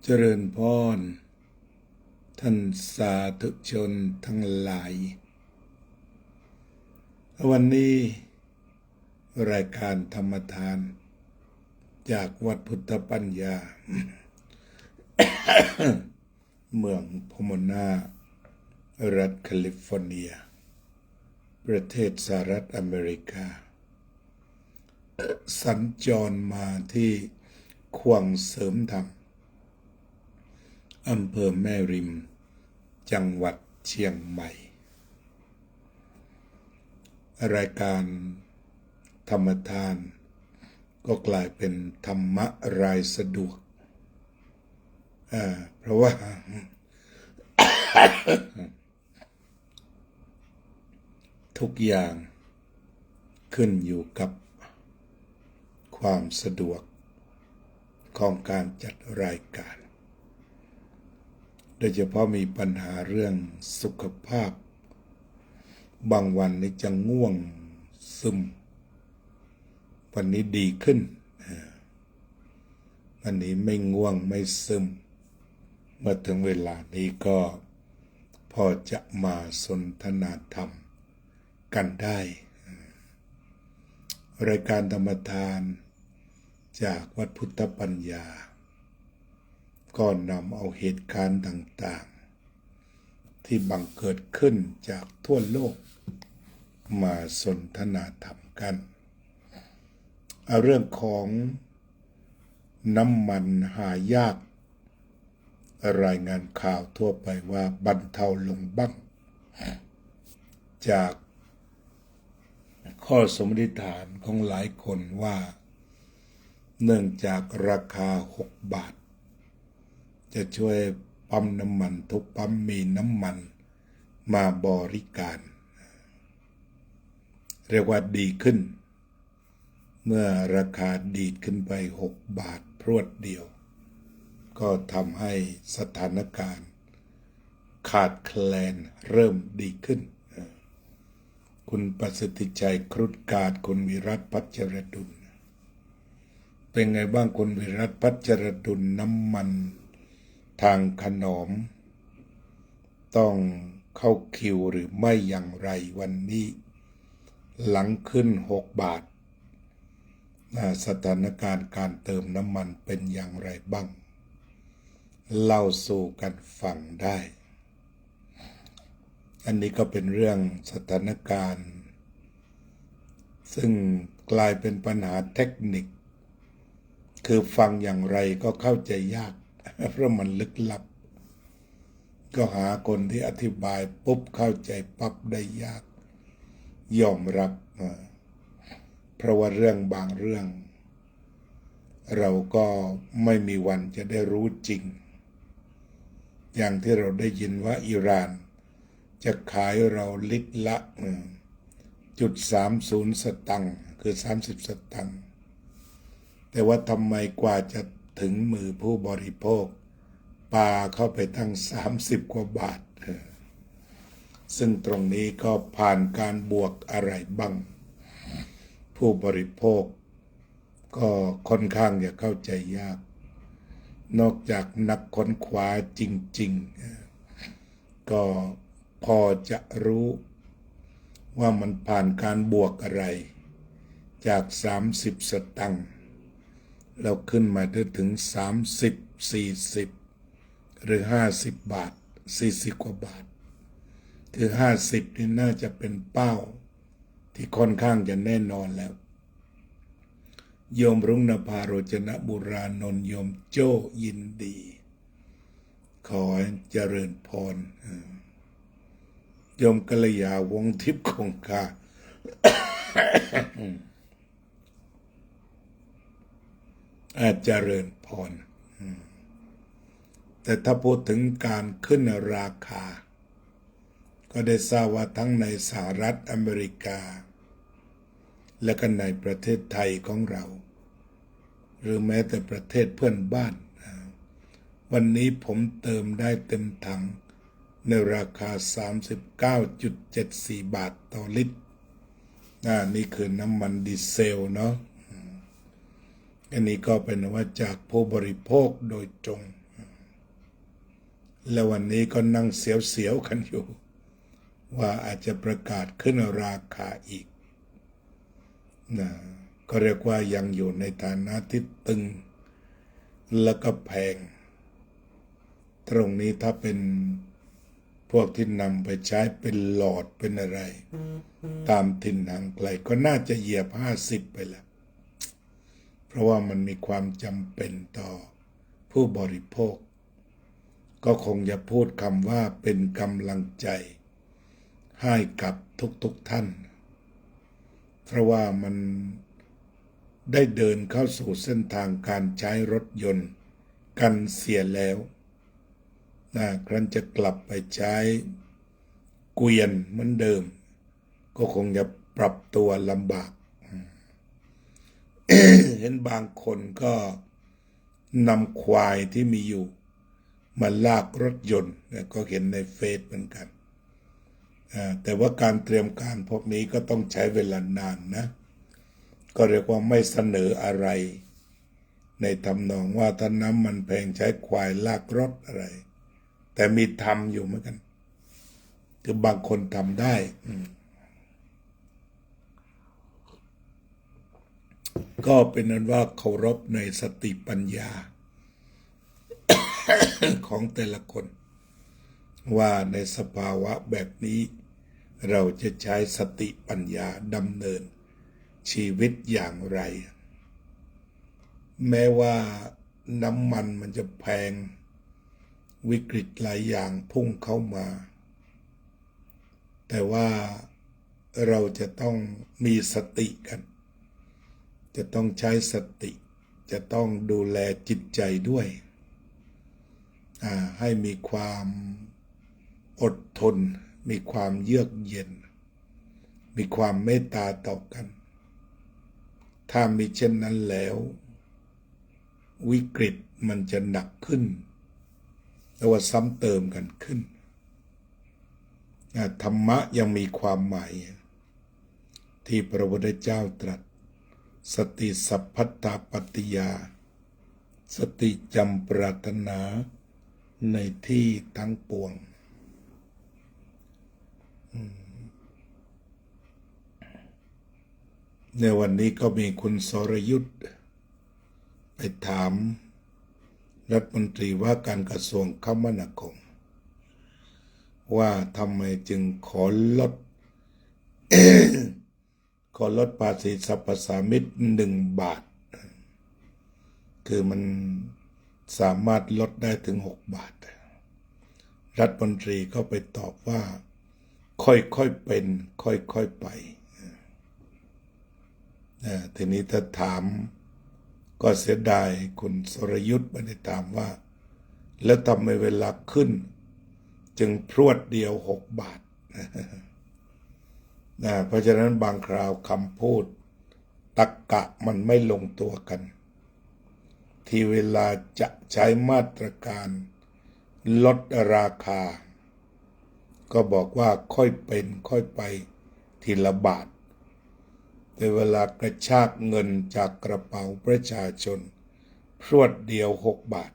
เจริญพรท่านสาธุชนทั้งหลายวันนี้รายการธรรมทานจากวัดพุทธปัญญา เมืองพโมนารัฐแคลิฟอร์เนียประเทศสหรัฐอเมริกาสัญจรมาที่ขวงเสริมธรรมอำเภอแม่ริมจังหวัดเชียงใหม่รายการธรรมทานก็กลายเป็นธรรมะรายสะดวกเพราะว่า ทุกอย่างขึ้นอยู่กับความสะดวกของการจัดรายการโดยเฉพาะมีปัญหาเรื่องสุขภาพบางวันนี่จะง่วงซึมวันนี้ดีขึ้นวันนี้ไม่ง่วงไม่ซึมเมื่อถึงเวลานี้ก็พอจะมาสนทนาธรรมกันได้รายการธรรมทานจากวัดพุทธปัญญาก็นำเอาเหตุการณ์ต่างๆที่บังเกิดขึ้นจากทั่วโลกมาสนทนาธรรมกันเอาเรื่องของน้ำมันหายากรายงานข่าวทั่วไปว่าบรรเทาลงบ้างจากข้อสมมติฐานของหลายคนว่าเนื่องจากราคา6 บาทจะช่วยปั๊มน้ำมันทุกปั๊มมีน้ำมันมาบริการเรียกว่าดีขึ้นเมื่อราคาดีขึ้นไป6 บาทพรวดเดียวก็ทำให้สถานการณ์ขาดแคลนเริ่มดีขึ้นคุณประสิทธิชัยครุฑกาฬคุณวิรัตพัชรดุลเป็นไงบ้างคุณวิรัตพัชรดุลน้ำมันทางขนมต้องเข้าคิวหรือไม่อย่างไรวันนี้หลังขึ้น6 บาทสถานการณ์การเติมน้ำมันเป็นอย่างไรบ้างเล่าสู่กันฟังได้อันนี้ก็เป็นเรื่องสถานการณ์ซึ่งกลายเป็นปัญหาเทคนิคคือฟังอย่างไรก็เข้าใจยากเพราะมันลึกลับก็หาคนที่อธิบายปุ๊บเข้าใจปั๊บได้ยากยอมรับเพราะว่าเรื่องบางเรื่องเราก็ไม่มีวันจะได้รู้จริงอย่างที่เราได้ยินว่าอิหร่านจะขายเราลิตรละ0.30 สตังค์คือ30 สตังค์แต่ว่าทำไมกว่าจะถึงมือผู้บริโภคปาเข้าไปตั้ง30 กว่าบาทซึ่งตรงนี้ก็ผ่านการบวกอะไรบ้างผู้บริโภคก็ค่อนข้างจะเข้าใจยากนอกจากนักค้นคว้าจริงๆก็พอจะรู้ว่ามันผ่านการบวกอะไรจาก30 สตังค์แล้วขึ้นมาถึง30 40หรือ50 บาท40 กว่าบาทคือ50นี่น่าจะเป็นเป้าที่ค่อนข้างจะแน่นอนแล้วโยมรุ่งนภาโรจนบุรานนท์โยมโจ้ยินดีขอเจริญพรโยมกัลยาวงทิพย์คงคา อาจเจริญพรแต่ถ้าพูดถึงการขึ้นราคาก็ได้ทราบว่าทั้งในสหรัฐอเมริกาและก็ในประเทศไทยของเราหรือแม้แต่ประเทศเพื่อนบ้านวันนี้ผมเติมได้เต็มถังในราคา 39.74 บาทต่อลิตรนี่คือน้ำมันดีเซลเนาะอันนี้ก็เป็นว่าจากผู้บริโภคโดยตรง แล้ววันนี้ก็นั่งเสียวๆกันอยู่ว่าอาจจะประกาศขึ้นราคาอีกนะก็เรียกว่ายังอยู่ในฐานะที่ตึงแล้วก็แพงตรงนี้ถ้าเป็นพวกที่นำไปใช้เป็นหลอดเป็นอะไรตามถิ่นห่างไกลก็น่าจะเหยียบ50ไปแล้วเพราะว่ามันมีความจำเป็นต่อผู้บริโภคก็คงจะพูดคำว่าเป็นกำลังใจให้กับทุกท่านเพราะว่ามันได้เดินเข้าสู่เส้นทางการใช้รถยนต์กันเสียแล้วครั้นจะกลับไปใช้เกวียนเหมือนเดิมก็คงจะปรับตัวลำบาก เห็นบางคนก็นำควายที่มีอยู่มาลากรถยนต์ก็เห็นในเฟซเหมือนกันแต่ว่าการเตรียมการพวกนี้ก็ต้องใช้เวลานานนะก็เรียกว่าไม่เสนออะไรในทำนองว่าถ้าน้ำมันแพงใช้ควายลากรถอะไรแต่มีทำอยู่เหมือนกันคือบางคนทำได้ก็เป็นนั้นว่าเคารพในสติปัญญา ของแต่ละคนว่าในสภาวะแบบนี้เราจะใช้สติปัญญาดำเนินชีวิตอย่างไรแม้ว่าน้ำมันมันจะแพงวิกฤตหลายอย่างพุ่งเข้ามาแต่ว่าเราจะต้องมีสติกันจะต้องใช้สติจะต้องดูแลจิตใจด้วยให้มีความอดทนมีความเยือกเย็นมีความเมตตาต่อกันถ้ามีเช่นนั้นแล้ววิกฤตมันจะหนักขึ้นแล้วว่าซ้ำเติมกันขึ้นธรรมะยังมีความหมายที่พระพุทธเจ้าตรัสสติสัพพัตตปัตติยาสติจำปรารถนาในที่ทั้งปวงในวันนี้ก็มีคุณสรยุทธไปถามรัฐมนตรีว่าการกระทรวงคมนาคมว่าทำไมจึงขอลด ขอลดภาษีสรรพสามิต1 บาทคือมันสามารถลดได้ถึง6 บาทรัฐมนตรีก็ไปตอบว่าค่อยๆเป็นค่อยๆไปทีนี้ถ้าถามก็เสียดายคุณสรยุทธไม่ได้ถามว่าแล้วทำไมเวลาขึ้นจึงพรวดเดียว6 บาทเพราะฉะนั้นบางคราวคำพูดตรรกะมันไม่ลงตัวกันที่เวลาจะใช้มาตรการลดราคาก็บอกว่าค่อยเป็นค่อยไปทีละบาทแต่เวลากระชากเงินจากกระเป๋าประชาชนพรวดเดียว6 บาท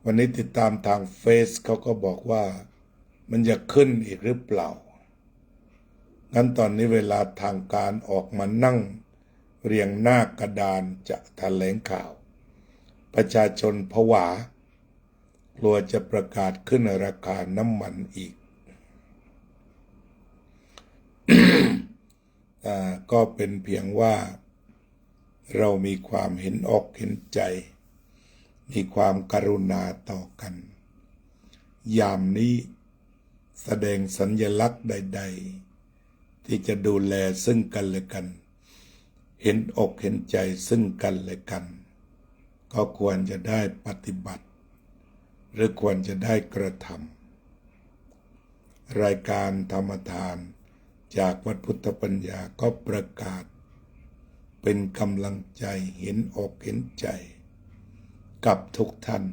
วันนี้ติดตามทางเฟซเขาก็บอกว่ามันจะขึ้นอีกหรือเปล่างั้นตอนนี้เวลาทางการออกมานั่งเรียงหน้ากระดานจะแถลงข่าวประชาชนผวากลัวจะประกาศขึ้นราคาน้ำมันอีก ก็เป็นเพียงว่าเรามีความเห็นอกเห็นใจมีความกรุณาต่อกันยามนี้แสดงสัญลักษณ์ใดๆที่จะดูแลซึ่งกันและกันเห็นอกเห็นใจซึ่งกันและกันก็ควรจะได้ปฏิบัติหรือควรจะได้กระทำรายการธรรมทานจากวัดพุทธปัญญาก็ประกาศเป็นกำลังใจเห็นอกเห็นใจกับทุกท่าน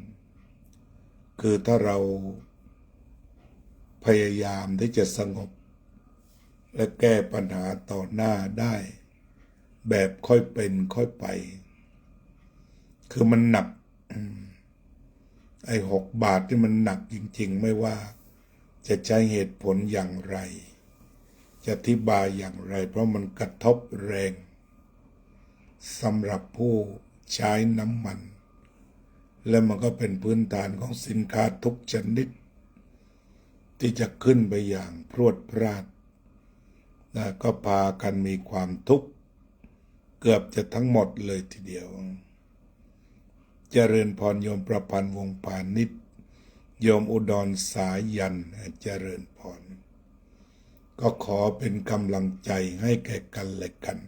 คือถ้าเราพยายามที่จะสงบและแก้ปัญหาต่อหน้าได้แบบค่อยเป็นค่อยไปคือมันหนัก ไอ้6 บาทที่มันหนักจริงๆไม่ว่าจะใช้เหตุผลอย่างไรจะอธิบายอย่างไรเพราะมันกระทบแรงสำหรับผู้ใช้น้ำมันและมันก็เป็นพื้นฐานของสินค้าทุกชนิดที่จะขึ้นไปอย่างพรวดพราดนะก็พากันมีความทุกข์เกือบจะทั้งหมดเลยทีเดียวเจริญพรโยมประพันธ์วงศ์พาณิชย์โยมอุดรสายันเจริญพรก็ขอเป็นกำลังใจให้แก่กันและกัน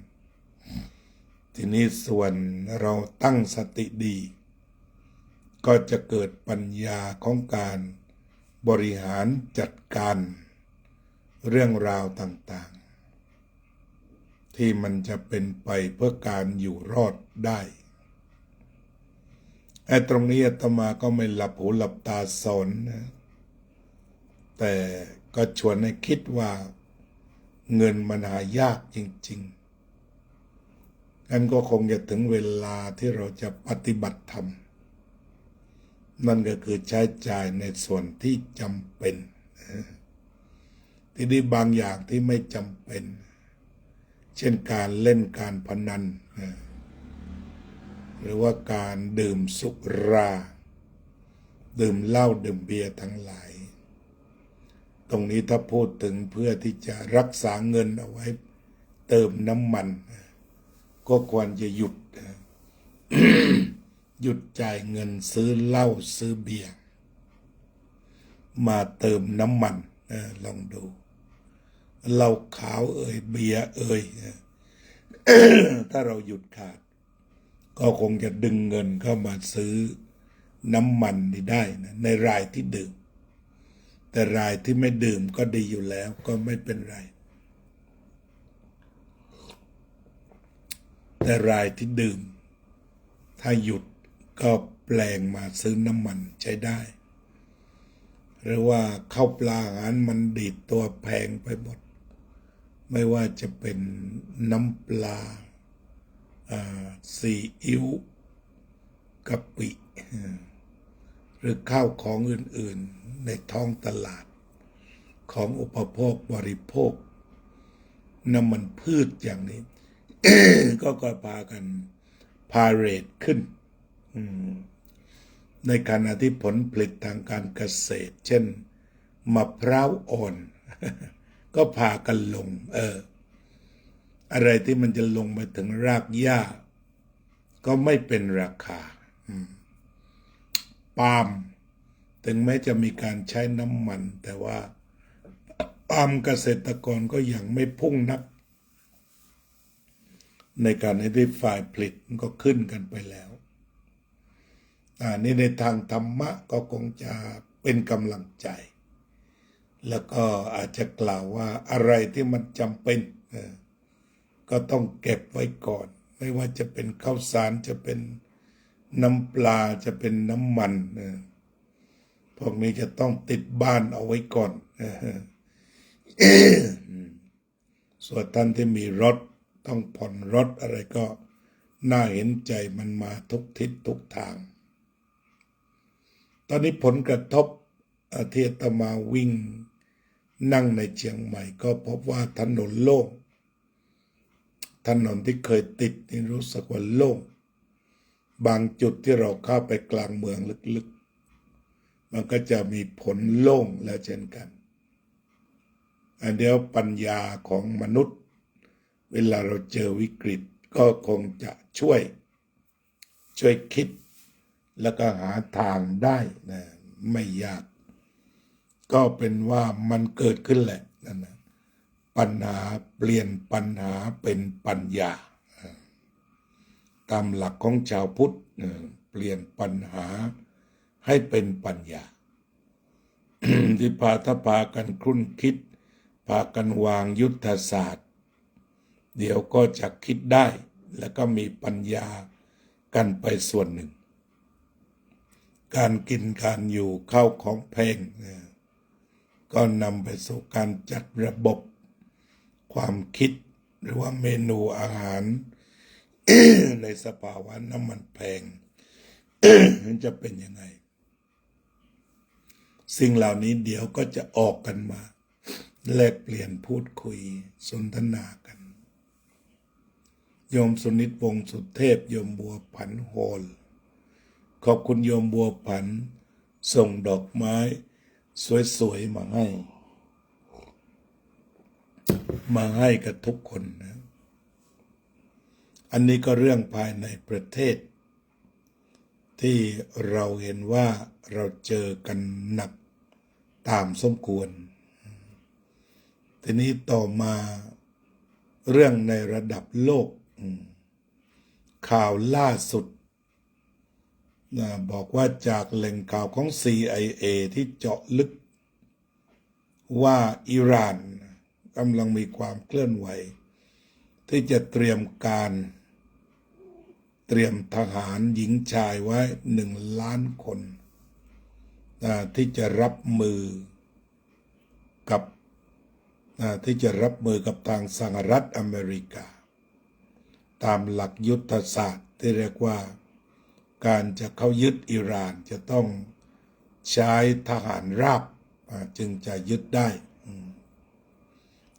ทีนี้ส่วนเราตั้งสติดีก็จะเกิดปัญญาของการบริหารจัดการเรื่องราวต่างๆที่มันจะเป็นไปเพื่อการอยู่รอดได้ไอ้ตรงนี้อาตมาก็ไม่หลับหูหลับตาสอนนะแต่ก็ชวนให้คิดว่าเงินมันหายากจริงๆงั้นก็คงจะถึงเวลาที่เราจะปฏิบัติธรรมนั่นก็คือใช้จ่ายในส่วนที่จำเป็นทีนี้บางอย่างที่ไม่จำเป็นเช่นการเล่นการพนันหรือว่าการดื่มสุราดื่มเหล้าดื่มเบียร์ทั้งหลายตรงนี้ถ้าพูดถึงเพื่อที่จะรักษาเงินเอาไว้เติมน้ำมันก็ควรจะหยุด หยุดจ่ายเงินซื้อเหล้าซื้อเบียร์มาเติมน้ำมันลองดูเหล้าขาวเบียร์ถ้าเราหยุดขาดก็คงจะดึงเงินเข้ามาซื้อน้ำมันนี่ได้นะในรายที่ดื่มแต่รายที่ไม่ดื่มก็ดีอยู่แล้วก็ไม่เป็นไรแต่รายที่ดื่มถ้าหยุดก็แปลงมาซื้อน้ำมันใช้ได้หรือว่าข้าวปลาอาหารมันดีดตัวแพงไปหมดไม่ว่าจะเป็นน้ำปลาซีอิ๊วกะปิหรือข้าวของอื่นๆในท้องตลาดของอุปโภคบริโภคน้ำมันพืชอย่างนี้ ก็พากันพาเรทขึ้นในขณะที่ผลผลิตทางการเกษตรเช่นมะพร้าวอ่อน ก็พากันลงอะไรที่มันจะลงไปถึงรากหญ้าก็ไม่เป็นราคาปาล์มถึงแม้จะมีการใช้น้ำมันแต่ว่าปาล์มเกษตรกรก็ยังไม่พุ่งนักในการให้ได้ฝ่ายผลิตก็ขึ้นกันไปแล้วนี่ในทางธรรมะก็คงจะเป็นกำลังใจแล้วก็อาจจะกล่าวว่าอะไรที่มันจำเป็นก็ต้องเก็บไว้ก่อนไม่ว่าจะเป็นข้าวสารจะเป็นน้ำปลาจะเป็นน้ำมันพวกนี้จะต้องติดบ้านเอาไว้ก่อนส่วนท่านที่มีรถต้องผ่อนรถอะไรก็น่าเห็นใจมันมาทุกทิศทุกทางตอนนี้ผลกระทบที่อาตมาวิ่งนั่งในเชียงใหม่ก็พบว่าถนนโล่งถนนที่เคยติดนี่รู้สึกว่าโล่งบางจุดที่เราเข้าไปกลางเมืองลึกๆมันก็จะมีผลโล่งแล้วเช่นกันอันเดียวปัญญาของมนุษย์เวลาเราเจอวิกฤตก็คงจะช่วยคิดแล้วก็หาทางได้นะไม่ยากก็เป็นว่ามันเกิดขึ้นแหละนั่นนะปัญหาเปลี่ยนปัญหาเป็นปัญญาตามหลักของชาวพุทธเปลี่ยนปัญหาให้เป็นปัญญา ที่พากันครุ่นคิดพากันวางยุทธศาสตร์เดี๋ยวก็จะคิดได้แล้วก็มีปัญญากันไปส่วนหนึ่งการกินการอยู่เข้าของแพงก็นำไปสู่การจัดระบบความคิดหรือว่าเมนูอาหาร ในสภาวะน้ำมันแพง จะเป็นยังไง สิ่งเหล่านี้เดี๋ยวก็จะออกกันมาแลกเปลี่ยนพูดคุยสนทนากันโยมสุนิตวงศ์สุเทพโยมบัวผันโฮลขอบคุณโยมบัวผันส่งดอกไม้สวยๆมาให้กับทุกคนนะอันนี้ก็เรื่องภายในประเทศที่เราเห็นว่าเราเจอกันหนักตามสมควรทีนี้ต่อมาเรื่องในระดับโลกข่าวล่าสุดบอกว่าจากแหล่งข่าวของ CIA ที่เจาะลึกว่าอิหร่านกำลังมีความเคลื่อนไหวที่จะเตรียมทหารหญิงชายไว้1 ล้านคนที่จะรับมือกับทางสหรัฐอเมริกาตามหลักยุทธศาสตร์ที่เรียกว่าการจะเข้ายึดอิหร่านจะต้องใช้ทหารราบจึงจะยึดได้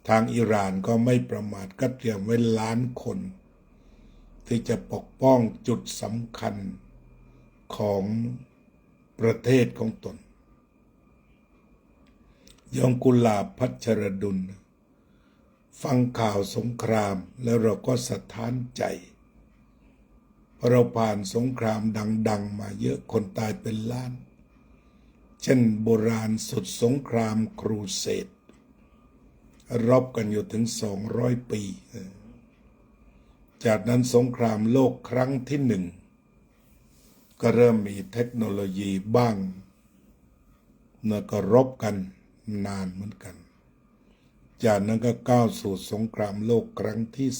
ทางอิหร่านก็ไม่ประมาทก็เตรียมไว้1 ล้านคนที่จะปกป้องจุดสำคัญของประเทศของตนโยมกุลาภ พัชรดุลฟังข่าวสงครามแล้วเราก็สะท้านใจเพราะเราผ่านสงครามดังๆมาเยอะคนตายเป็นล้านเช่นโบราณสุดสงครามครูเสดรบกันอยู่ถึง200 ปีจากนั้นสงครามโลกครั้งที่1ก็เริ่มมีเทคโนโลยีบ้างแล้วก็รบกันนานเหมือนกันจากนั้นก็ก้าวสู่สงครามโลกครั้งที่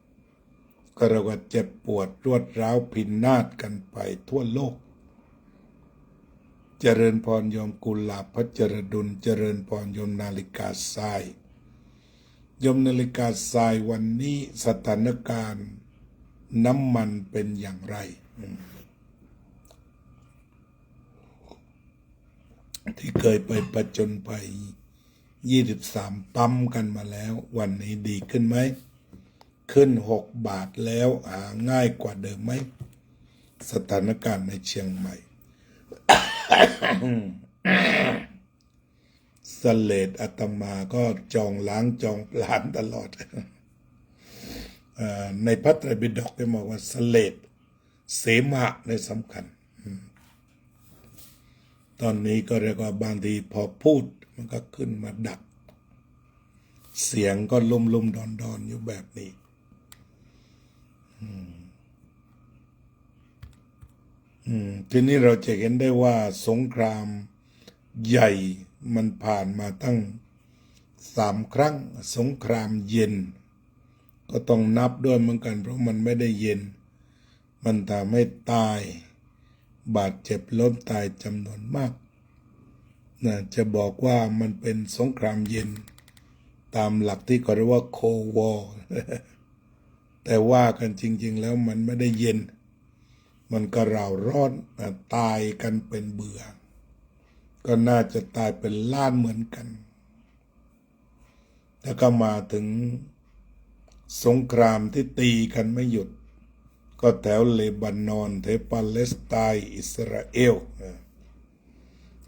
2ก็เราก็เจ็บปวดรวดร้าวพินาศกันไปทั่วโลกเจริญพรโยมกุลาภ พัชรดุลเจริญพรโยมนาฬิกาทรายโยมนาฬิกาทรายวันนี้สถานการณ์น้ำมันเป็นอย่างไรที่เคยไปประจนภัย23 ปั๊มกันมาแล้ววันนี้ดีขึ้นไหมขึ้น6 บาทแล้วหาง่ายกว่าเดิมไหมสถานการณ์ในเชียงใหม่ สเลดอาตมาก็จองล้างจองปลานตลอด ในพระไตรปิฎกได้บอกว่าสเลดเสมหะในสำคัญตอนนี้ก็เรียกว่าบางทีพอพูดมันก็ขึ้นมาดักเสียงก็ลุ่มดอนอยู่แบบนี้ทีนี้เราจะเห็นได้ว่าสงครามใหญ่มันผ่านมาตั้ง3 ครั้งสงครามเย็นก็ต้องนับด้วยเหมือนกันเพราะมันไม่ได้เย็นมันทำให้ตายบาดเจ็บล้มตายจำนวนมากจะบอกว่ามันเป็นสงครามเย็นตามหลักที่เขาเรียกว่าโควอร์แต่ว่ากันจริงๆแล้วมันไม่ได้เย็นมันก็เร่าร้อนตายกันเป็นเบื่อก็น่าจะตายเป็นล้านเหมือนกันแล้วก็มาถึงสงครามที่ตีกันไม่หยุดก็แถวเลบานอนแถวปาเลสไตน์อิสราเอล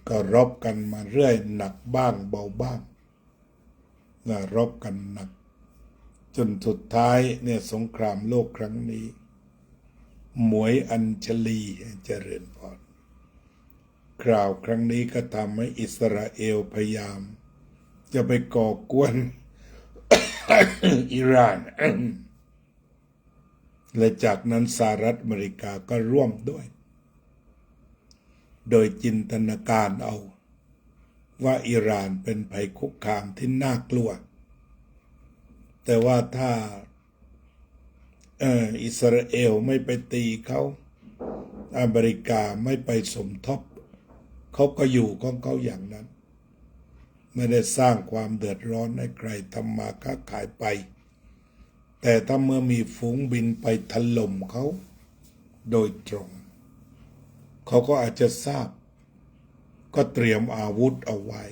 ก็รบกันมาเรื่อยหนักบ้างเบาบ้างรบกันหนักจนสุดท้ายเนี่ยสงครามโลกครั้งนี้หมวยอัญชลีเจริญพรคราวครั้งนี้ก็ทำให้อิสราเอลพยายามจะไปก่อกวน อิหร่าน และจากนั้นสหรัฐอเมริกาก็ร่วมด้วยโดยจินตนาการเอาว่าอิหร่านเป็นภัยคุกคามที่น่ากลัวแต่ว่าถ้าอิสราเอลไม่ไปตีเขาอเมริกาไม่ไปสมทบเขาก็อยู่ของเขาอย่างนั้นไม่ได้สร้างความเดือดร้อนให้ใครทำมาค้าขายไปแต่ถ้าเมื่อมีฝูงบินไปถล่มเขาโดยตรงเขาก็อาจจะทราบ ก็เตรียมอาวุธเอาไว้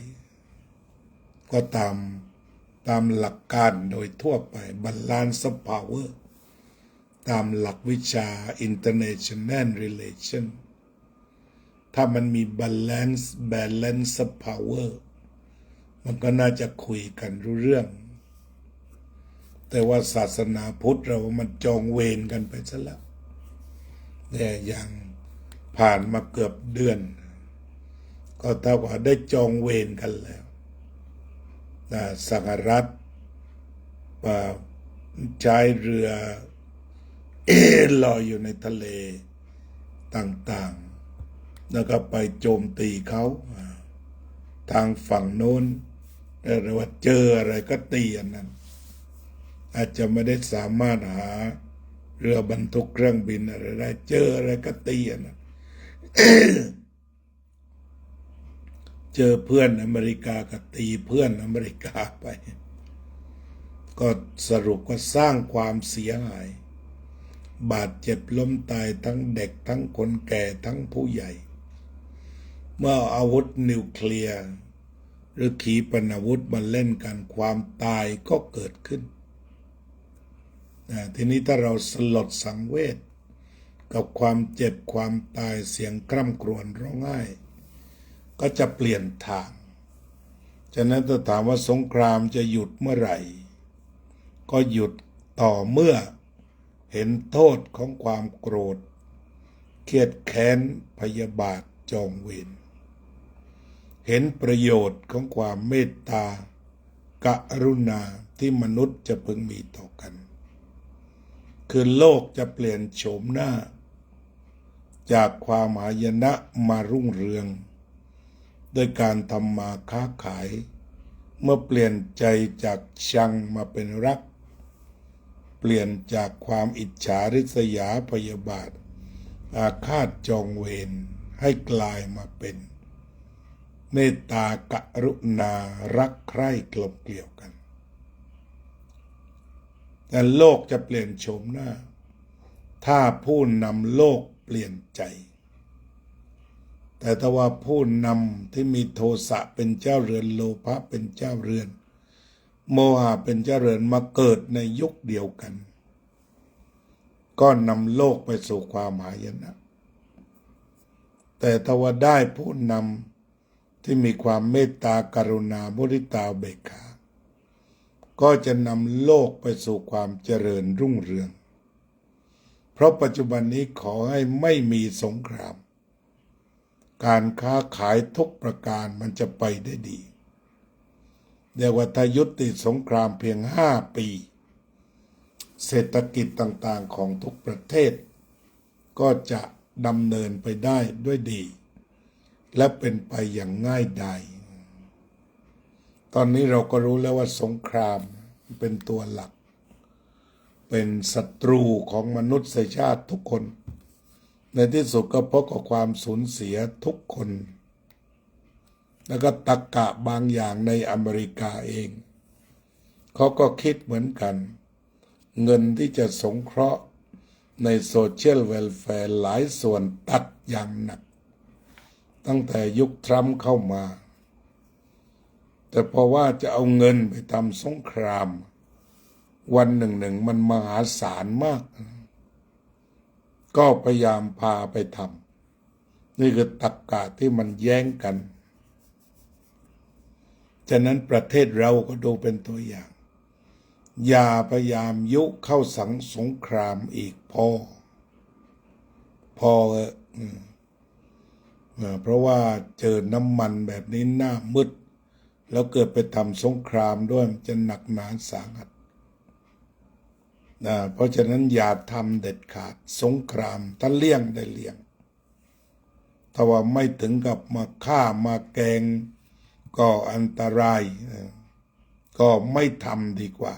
ก็ตามหลักการโดยทั่วไป Balance of Power ตามหลักวิชา International Relation ถ้ามันมี balance of power มันก็น่าจะคุยกันรู้เรื่องแต่ว่าศาสนาพุทธเรามันจองเวรกันไปซะแล้วเนี่ยอย่างผ่านมาเกือบเดือนก็เท่ากับได้จองเวรกันแล้วสหรัฐใช้เรือลอยอยู่ในทะเลต่างๆแล้วก็ไปโจมตีเขาทางฝั่งโน้นเรียกว่าเจออะไรก็ตีอันนั้นอาจจะไม่ได้สามารถหาเรือบรรทุกเครื่องบินอะไรได้เจออะไรก็ตีอันนั้น เจอเพื่อนอเมริกาก็ตีเพื่อนอเมริกาไปก็สรุปก็สร้างความเสียหายบาดเจ็บล้มตายทั้งเด็กทั้งคนแก่ทั้งผู้ใหญ่เมื่ออาวุธนิวเคลียร์หรือขีปนาวุธมาเล่นกันความตายก็เกิดขึ้นทีนี้ถ้าเราสลดสังเวชกับความเจ็บความตายเสียงคร่ำครวญร้องไห้ก็จะเปลี่ยนทางฉะนั้นถ้าถามว่าสงครามจะหยุดเมื่อไหร่ก็หยุดต่อเมื่อเห็นโทษของความโกรธเครียดแค้นพยาบาทจองเวรเห็นประโยชน์ของความเมตตากรุณาที่มนุษย์จะพึงมีต่อกันคือโลกจะเปลี่ยนโฉมหน้าจากความหายนะมารุ่งเรืองโดยการทำมาค้าขายเมื่อเปลี่ยนใจจากชังมาเป็นรักเปลี่ยนจากความอิจฉาริษยาพยาบาทอาฆาตจองเวรให้กลายมาเป็นเมตตากรุณารักใคร่กลมเกลี่ยวกันแต่โลกจะเปลี่ยนโฉมหน้าถ้าผู้นำโลกเปลี่ยนใจแต่ถ้าว่าผู้นำที่มีโทสะเป็นเจ้าเรือนโลภะเป็นเจ้าเรือนโมหะเป็นเจ้าเรือนมาเกิดในยุคเดียวกันก็นำโลกไปสู่ความหายนะแต่ถ้าว่าได้ผู้นำที่มีความเมตตากรุณามุทิตาเบกขาก็จะนำโลกไปสู่ความเจริญรุ่งเรืองเพราะปัจจุบันนี้ขอให้ไม่มีสงครามการค้าขายทุกประการมันจะไปได้ดีเรียกว่าถ้ายุติสงครามเพียง5 ปีเศรษฐกิจต่างๆของทุกประเทศก็จะดำเนินไปได้ด้วยดีและเป็นไปอย่างง่ายดายตอนนี้เราก็รู้แล้วว่าสงครามเป็นตัวหลักเป็นศัตรูของมนุษยชาติทุกคนในที่สุดก็พบกับความสูญเสียทุกคนแล้วก็ตรรกะบางอย่างในอเมริกาเองเขาก็คิดเหมือนกันเงินที่จะสงเคราะห์ในโซเชียลเวลแฟร์หลายส่วนตัดอย่างหนักตั้งแต่ยุคทรัมป์เข้ามาแต่เพราะว่าจะเอาเงินไปทำสงครามวันหนึ่งมันมหาศาลมากก็พยายามพาไปทำนี่คือตรรกะที่มันแย้งกันฉะนั้นประเทศเราก็ดูเป็นตัวอย่างอย่าพยายามยุเข้าสงครามอีกพอเพราะว่าเจอน้ำมันแบบนี้หน้ามืดแล้วเกิดไปทำสงครามด้วยมันจะหนักหนาสาหัสเพราะฉะนั้นอย่าทำเด็ดขาดสงครามถ้าเลี่ยงได้เลี่ยงถ้าว่าไม่ถึงกับมาฆ่ามาแกงก็อันตรายก็ไม่ทำดีกว่า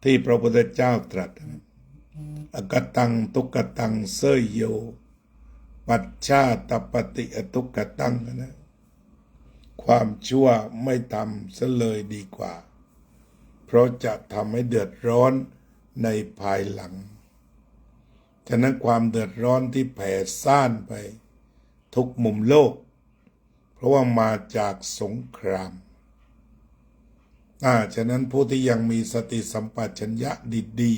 ที่พระพุทธเจ้าตรัสอกตังทุกตังเสยโยปัจฉาตปฏิอทุกตังนะความชั่วไม่ทำซะเลยดีกว่าเพราะจะทำให้เดือดร้อนในภายหลัง ฉะนั้นความเดือดร้อนที่แผ่ซ่านไปทุกมุมโลกเพราะว่ามาจากสงครามฉะนั้นผู้ที่ยังมีสติสัมปชัญญะดี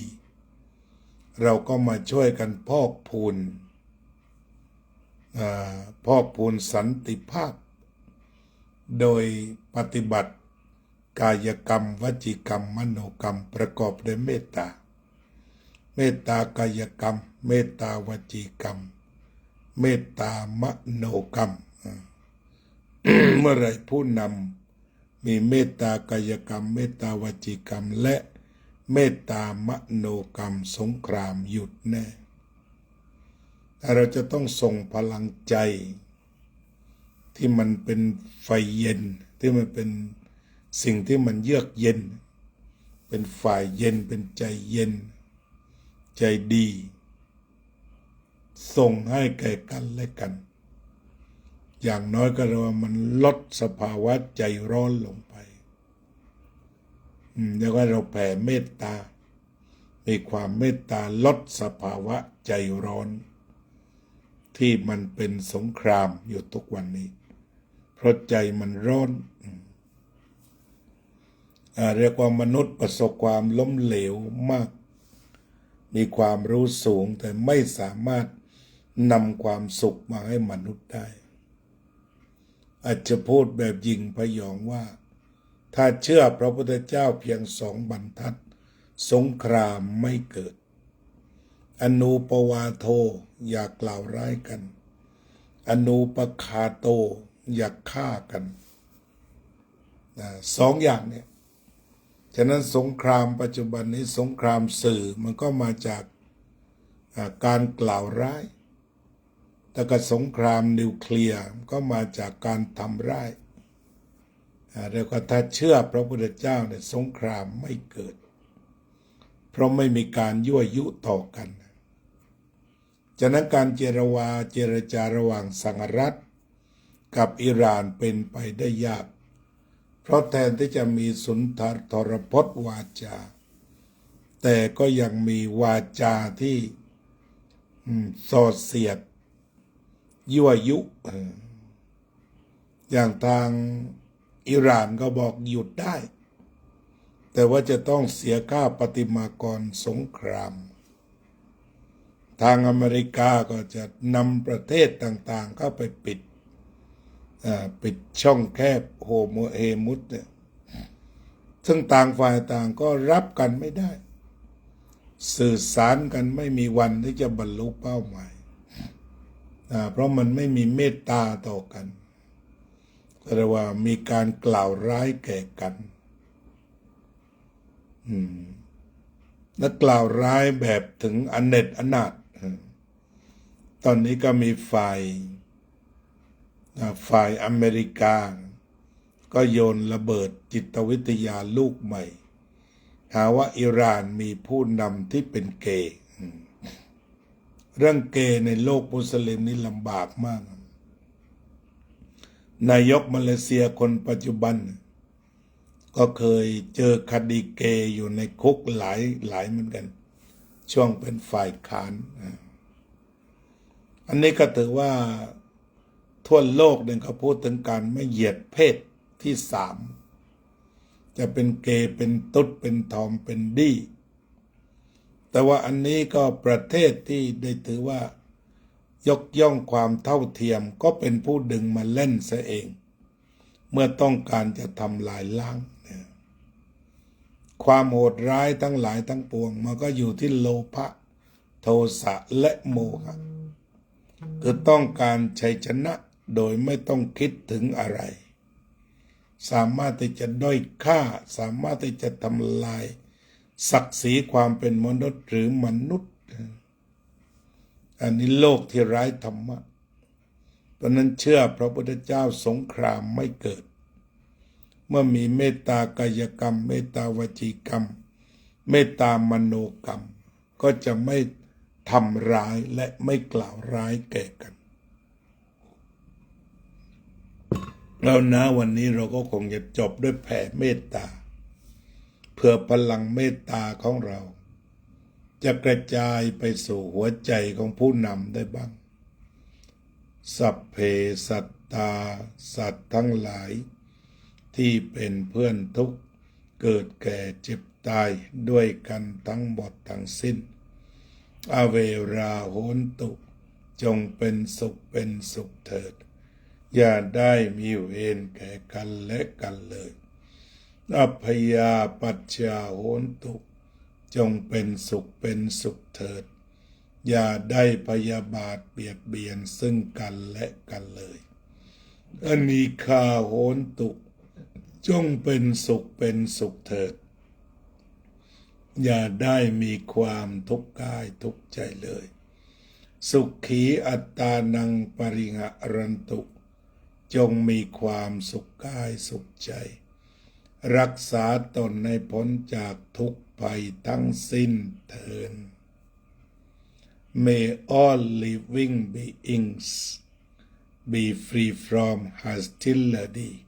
ๆเราก็มาช่วยกันพอกพูนสันติภาพโดยปฏิบัติกายกรรมวจีกรรมมโนกรรมประกอบด้วยเมตตากายกรรมเมตตาวจีกรรมเมตตามโนกรรม เมื่อไรผู้นำมีเมตตากายกรรมเมตตาวจีกรรมและเมตตามโนกรรมสงครามหยุดแน่แต่เราจะต้องส่งพลังใจที่มันเป็นไฟเย็นที่มันเป็นสิ่งที่มันเยือกเย็นเป็นฝ่ายเย็นเป็นใจเย็นใจดีส่งให้แก่กันและกันอย่างน้อยก็เราว่ามันลดสภาวะใจร้อนลงไปแล้วก็เราแผ่เมตตามีความเมตตาลดสภาวะใจร้อนที่มันเป็นสงครามอยู่ทุกวันนี้เพราะใจมันร้อนเรียกว่ามนุษย์ประสบความล้มเหลวมากมีความรู้สูงแต่ไม่สามารถนำความสุขมาให้มนุษย์ได้อาจจะพูดแบบยิงพยองว่าถ้าเชื่อพระพุทธเจ้าเพียง2 บรรทัดสงครามไม่เกิดอนูปวาโทอย่ากล่าวร้ายกันอนูปคาโตอย่าฆ่ากัน2 อย่างเนี่ยฉะนั้นสงครามปัจจุบันนี้สงครามสื่อมันก็มาจากการกล่าวร้ายแต่ก็สงครามนิวเคลียร์ก็มาจากการทำร้ายเรียกว่าถ้าเชื่อพระพุทธเจ้าเนี่ยสงครามไม่เกิดเพราะไม่มีการยั่วยุต่อกันฉะนั้นการเจรจาระหว่างสหรัฐกับอิหร่านเป็นไปได้ยากเพราะแทนที่จะมีสุนทรพจน์วาจาแต่ก็ยังมีวาจาที่ส่อเสียดยั่วยุอย่างทางอิหร่านก็บอกหยุดได้แต่ว่าจะต้องเสียค่าปฏิมากรสงครามทางอเมริกาก็จะนำประเทศต่างๆเข้าไปปิดช่องแคบโฮโมเฮมุสเนี่ยซึ่งต่างฝ่ายต่างก็รับกันไม่ได้สื่อสารกันไม่มีวันที่จะบรรลุเป้าหมายเพราะมันไม่มีเมตตาต่อกันแต่ว่ามีการกล่าวร้ายแก่กันและกล่าวร้ายแบบถึงอเนจอนาถตอนนี้ก็มีฝ่ายอเมริกาก็โยนระเบิดจิตวิทยาลูกใหม่หาว่าอิหร่านมีผู้นำที่เป็นเกย์เรื่องเกย์ในโลกมุสลิมนี่ลำบากมากนายกมาเลเซียคนปัจจุบันก็เคยเจอคดีเกย์อยู่ในคุกหลายเหมือนกันช่วงเป็นฝ่ายค้านอันนี้ก็ถือว่าทั่วโลกเนี่ยเขาพูดถึงการไม่เหยียดเพศที่3จะเป็นเกย์เป็นตุ๊ดเป็นทอมเป็นดี้แต่ว่าอันนี้ก็ประเทศที่ได้ถือว่ายกย่องความเท่าเทียมก็เป็นผู้ดึงมาเล่นซะเองเมื่อต้องการจะทำลายล้างความโหดร้ายทั้งหลายทั้งปวงมันก็อยู่ที่โลภะโทสะและโมหะคือต้องการชัยชนะโดยไม่ต้องคิดถึงอะไรสามารถที่จะด้อยค่าสามารถที่จะทำลายศักดิ์ศรีความเป็นมนุษย์หรือมนุษย์อันนี้โลกที่ไร้ธรรมะเพราะนั้นเชื่อพระพุทธเจ้าสงครามไม่เกิดเมื่อมีเมตตากายกรรมเมตตาวจีกรรมเมตตามโนกรรมก็จะไม่ทำร้ายและไม่กล่าวร้ายแก่กันแล้วนะวันนี้เราก็คงจะจบด้วยแผ่เมตตาเพื่อพลังเมตตาของเราจ จะกระจายไปสู่หัวใจของผู้นำได้บ้างสัพเพสัตตาสัตว์ทั้งหลายที่เป็นเพื่อนทุกข์เกิดแก่เจ็บตายด้วยกันทั้งหมดทั้งสิ้นอเวราโหนตุจงเป็นสุขเถิดอย่าได้มีเวรแก่กันและกันเลยอัพพยาปัจจาโหนตุจงเป็นสุขเถิดอย่าได้พยาบาทเบียดเบียนซึ่งกันและกันเลยอนีฆาโหนตุจงเป็นสุขเถิดอย่าได้มีความทุกข์กายทุกข์ใจเลยสุขีอัตตานังปริหะรันตุจงมีความสุขกายสุขใจรักษาตนให้พ้นจากทุกข์ภัยทั้งสิ้นเถิด May all living beings be free from hostility.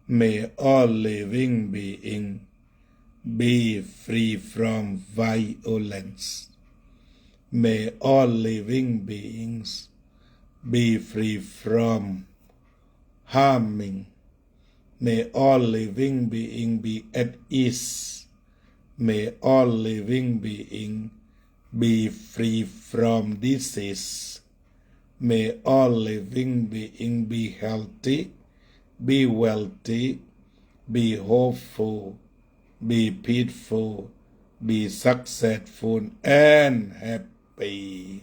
May all living beings be free from violence. May all living beings be free from harming. May all living beings be at ease. May all living beings be free from disease. May all living beings be healthy, be wealthy, be hopeful, be peaceful, be successful and happy.